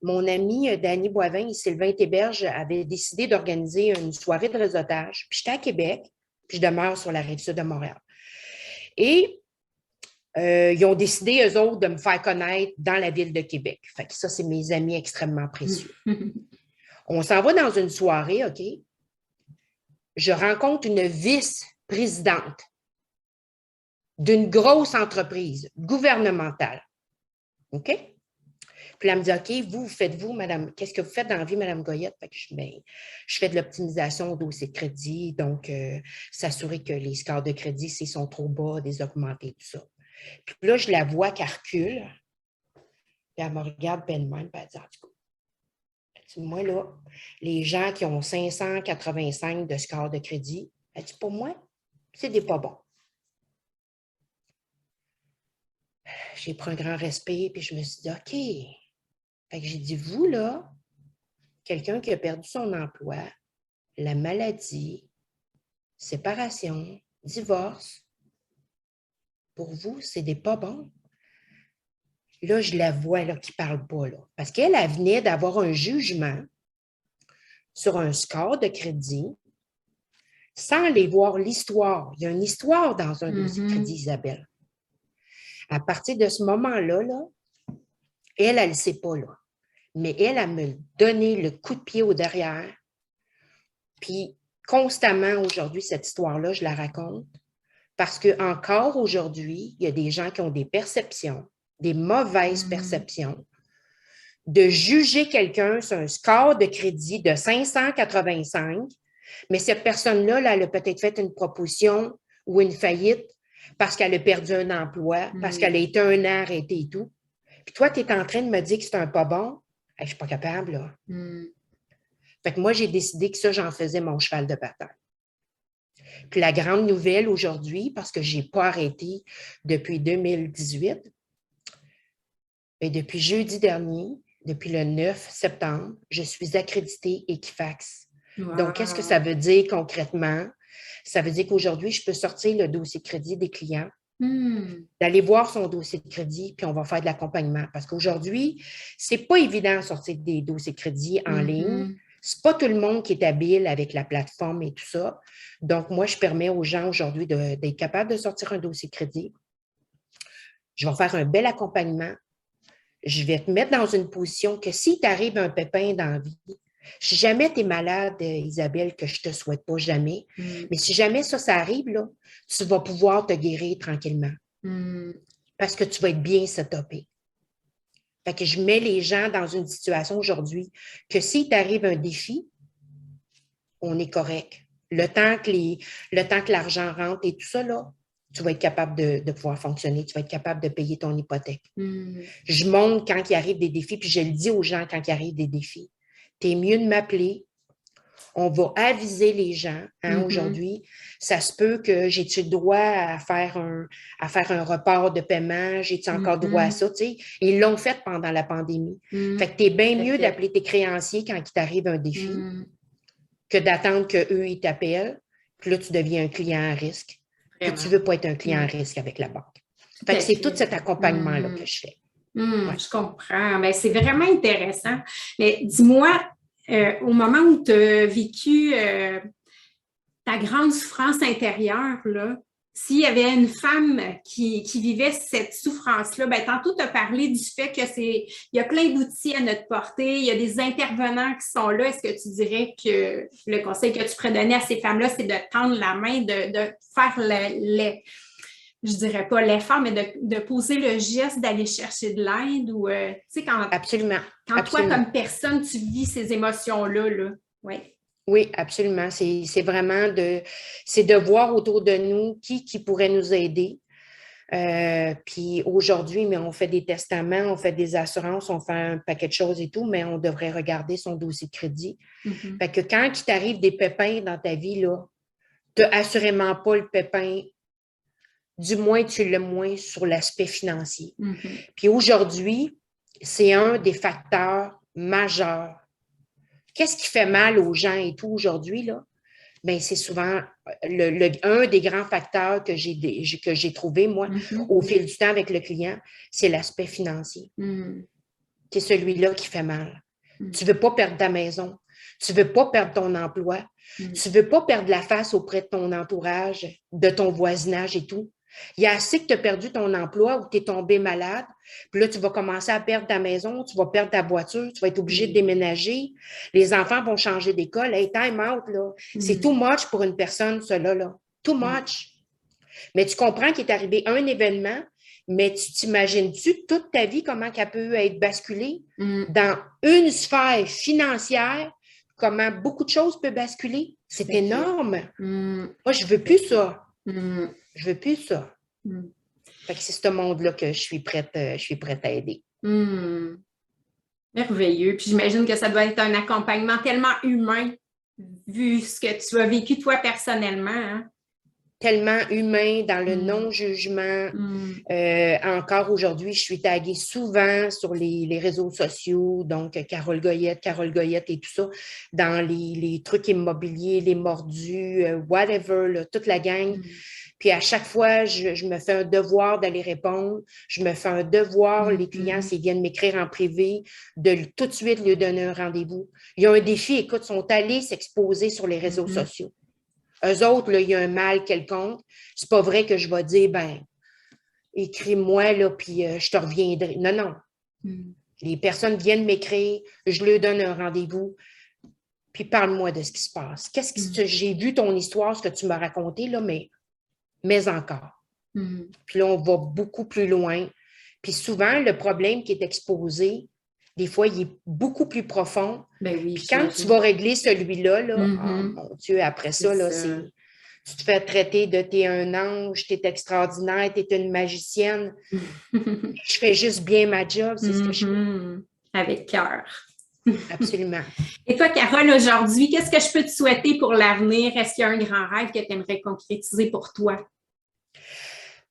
mon ami Danny Boivin et Sylvain Théberge avaient décidé d'organiser une soirée de réseautage. Puis j'étais à Québec, puis je demeure sur la rive-sud de Montréal. Et ils ont décidé, eux autres, de me faire connaître dans la ville de Québec. Fait que ça, c'est mes amis extrêmement précieux. On s'en va dans une soirée, OK? Je rencontre une vice-présidente d'une grosse entreprise gouvernementale. OK? Puis elle me dit, OK, vous faites-vous, madame, qu'est-ce que vous faites dans la vie, madame Goyette? Fait que je fais de l'optimisation au dossier de crédit, donc s'assurer que les scores de crédit, s'ils sont trop bas, des augmenter, tout ça. Puis là, je la vois qu'elle recule. Puis elle me regarde peine même, puis elle dit, en tout cas, moi, là, les gens qui ont 585 de score de crédit, elle dit, pour moi, c'est des pas bons. J'ai pris un grand respect, puis je me suis dit, OK. Fait que j'ai dit, vous, là, quelqu'un qui a perdu son emploi, la maladie, séparation, divorce, pour vous, c'est des pas bons. Là, je la vois là, qui ne parle pas. Là, parce qu'elle venait d'avoir un jugement sur un score de crédit sans aller voir l'histoire. Il y a une histoire dans un dossier de crédit, Isabelle. À partir de ce moment-là, là, elle ne le sait pas. Là. Mais elle me donné le coup de pied au derrière. Puis, constamment, aujourd'hui, cette histoire-là, je la raconte. Parce qu'encore aujourd'hui, il y a des gens qui ont des perceptions, des mauvaises perceptions, de juger quelqu'un sur un score de crédit de 585, mais cette personne-là, là, elle a peut-être fait une proposition ou une faillite parce qu'elle a perdu un emploi, parce qu'elle a été un an arrêtée et tout. Puis toi, tu es en train de me dire que c'est un pas bon. Je ne suis pas capable, là. Fait que moi, j'ai décidé que ça, j'en faisais mon cheval de bataille. Puis la grande nouvelle aujourd'hui, parce que je n'ai pas arrêté depuis 2018, mais depuis jeudi dernier, depuis le 9 septembre, je suis accréditée Equifax. Wow. Donc, qu'est-ce que ça veut dire concrètement? Ça veut dire qu'aujourd'hui, je peux sortir le dossier de crédit des clients, d'aller voir son dossier de crédit, puis on va faire de l'accompagnement. Parce qu'aujourd'hui, ce n'est pas évident de sortir des dossiers de crédit en ligne. Ce n'est pas tout le monde qui est habile avec la plateforme et tout ça. Donc, moi, je permets aux gens aujourd'hui d'être capables de sortir un dossier de crédit. Je vais faire un bel accompagnement. Je vais te mettre dans une position que si t'arrive un pépin dans la vie, si jamais tu es malade, Isabelle, que je ne te souhaite pas jamais, mais si jamais ça arrive, là, tu vas pouvoir te guérir tranquillement. Parce que tu vas être bien setupé. Fait que je mets les gens dans une situation aujourd'hui que s'il t'arrive un défi, on est correct. Le temps que l'argent rentre et tout ça, là, tu vas être capable de pouvoir fonctionner, tu vas être capable de payer ton hypothèque. Je montre quand il arrive des défis, puis je le dis aux gens quand il arrive des défis. C'est mieux de m'appeler. On va aviser les gens aujourd'hui. Ça se peut que j'ai-tu le droit à faire un report de paiement? J'ai-tu encore droit à ça? T'sais? Ils l'ont fait pendant la pandémie. Fait que t'es bien mieux d'appeler tes créanciers quand il t'arrive un défi que d'attendre qu'eux, ils t'appellent. Puis là, tu deviens un client à risque. Puis tu ne veux pas être un client à risque avec la banque. Fait que c'est tout cet accompagnement-là que je fais. Ouais. Je comprends. Bien, c'est vraiment intéressant. Mais dis-moi, au moment où tu as vécu ta grande souffrance intérieure, là, s'il y avait une femme qui vivait cette souffrance-là, bien, tantôt, tu as parlé du fait il y a plein d'outils à notre portée, il y a des intervenants qui sont là. Est-ce que tu dirais que le conseil que tu pourrais donner à ces femmes-là, c'est de tendre la main, de faire je dirais pas l'effort, mais de poser le geste d'aller chercher de l'aide ou, tu sais, Absolument. Quand Absolument. toi, comme personne, tu vis ces émotions-là, là. Oui. Oui, absolument. C'est vraiment de voir autour de nous qui pourrait nous aider. Puis aujourd'hui, mais on fait des testaments, on fait des assurances, on fait un paquet de choses et tout, mais on devrait regarder son dossier de crédit. Fait que quand il t'arrive des pépins dans ta vie, là, tu n'as assurément pas le pépin. Du moins, tu l'as moins sur l'aspect financier. Puis aujourd'hui, c'est un des facteurs majeurs. Qu'est-ce qui fait mal aux gens et tout aujourd'hui, là? Bien, c'est souvent un des grands facteurs que j'ai trouvé, moi, au fil du temps avec le client, c'est l'aspect financier. C'est celui-là qui fait mal. Tu ne veux pas perdre ta maison. Tu ne veux pas perdre ton emploi. Tu ne veux pas perdre la face auprès de ton entourage, de ton voisinage et tout. Il y a assez que tu as perdu ton emploi ou que tu es tombé malade, puis là, tu vas commencer à perdre ta maison, tu vas perdre ta voiture, tu vas être obligé de déménager. Les enfants vont changer d'école. Hey, time out, là. C'est too much pour une personne, cela, là. Too much. Mais tu comprends qu'il est arrivé un événement, mais tu t'imagines-tu toute ta vie, comment qu'elle peut être basculée dans une sphère financière, comment beaucoup de choses peuvent basculer? C'est énorme. Moi, je ne veux plus ça. Je veux plus ça. Fait que c'est ce monde-là que je suis prête à aider. Merveilleux. Puis j'imagine que ça doit être un accompagnement tellement humain, vu ce que tu as vécu toi personnellement. Hein? Tellement humain, dans le non-jugement. Encore aujourd'hui, je suis taguée souvent sur les réseaux sociaux, donc Carole Goyette et tout ça, dans les trucs immobiliers, les mordus, whatever, là, toute la gang. Puis à chaque fois, je me fais un devoir d'aller répondre. Je me fais un devoir, les clients, s'ils viennent m'écrire en privé, de tout de suite lui donner un rendez-vous. Il y a un défi, écoute, ils sont allés s'exposer sur les réseaux sociaux. Eux autres, là, il y a un mal quelconque. C'est pas vrai que je vais dire, ben, écris-moi, là, puis je te reviendrai. Non, non. Les personnes viennent m'écrire, je leur donne un rendez-vous, puis parle-moi de ce qui se passe. Qu'est-ce que j'ai vu ton histoire, ce que tu m'as raconté, là, mais mais encore. Puis là, on va beaucoup plus loin. Puis souvent, le problème qui est exposé, des fois, il est beaucoup plus profond. Ben oui, puis quand tu vas régler celui-là, là, oh mon Dieu, après ça, là, tu te fais traiter de t'es un ange, t'es extraordinaire, t'es une magicienne. Je fais juste bien ma job, c'est ce que je fais. Avec cœur. Absolument. Et toi, Carole, aujourd'hui, qu'est-ce que je peux te souhaiter pour l'avenir? Est-ce qu'il y a un grand rêve que tu aimerais concrétiser pour toi?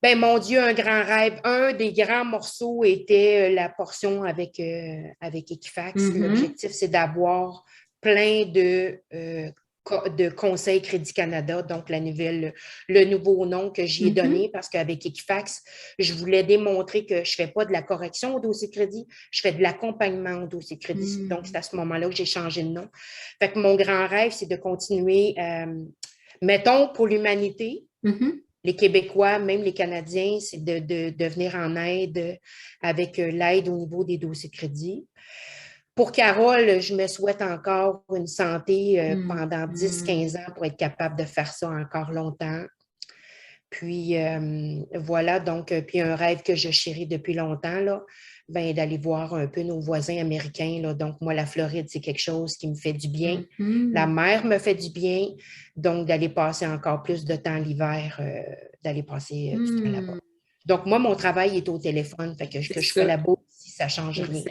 Ben mon Dieu, un grand rêve. Un des grands morceaux était la portion avec Equifax. L'objectif, c'est d'avoir plein de Conseil Crédit Canada, donc le nouveau nom que j'y ai donné, parce qu'avec Equifax, je voulais démontrer que je ne fais pas de la correction au dossier crédit, je fais de l'accompagnement au dossier crédit. Donc, c'est à ce moment-là que j'ai changé de nom. Fait que mon grand rêve, c'est de continuer, mettons, pour l'humanité, les Québécois, même les Canadiens, c'est de venir en aide avec l'aide au niveau des dossiers de crédit. Pour Carole, je me souhaite encore une santé pendant 10-15 ans pour être capable de faire ça encore longtemps. Puis voilà, donc, puis un rêve que je chéris depuis longtemps, là, ben, d'aller voir un peu nos voisins américains. Là. Donc, moi, la Floride, c'est quelque chose qui me fait du bien. La mer me fait du bien. Donc, d'aller passer encore plus de temps l'hiver, d'aller passer du temps là-bas. Donc, moi, mon travail est au téléphone. Fait que je sois là-bas si ça ne change rien.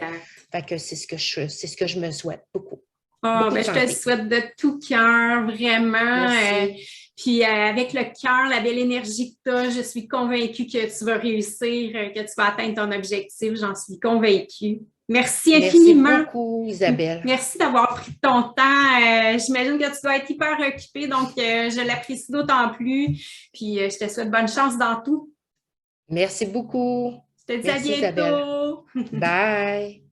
Fait que c'est ce que je me souhaite beaucoup. Oh, ben, je te le souhaite de tout cœur, vraiment. Puis avec le cœur, la belle énergie que tu as, je suis convaincue que tu vas réussir, que tu vas atteindre ton objectif. J'en suis convaincue. Merci infiniment. Merci beaucoup, Isabelle. Merci d'avoir pris ton temps. J'imagine que tu dois être hyper occupée, donc je l'apprécie d'autant plus. Puis je te souhaite bonne chance dans tout. Merci beaucoup. Je te dis à bientôt. Isabelle. Bye.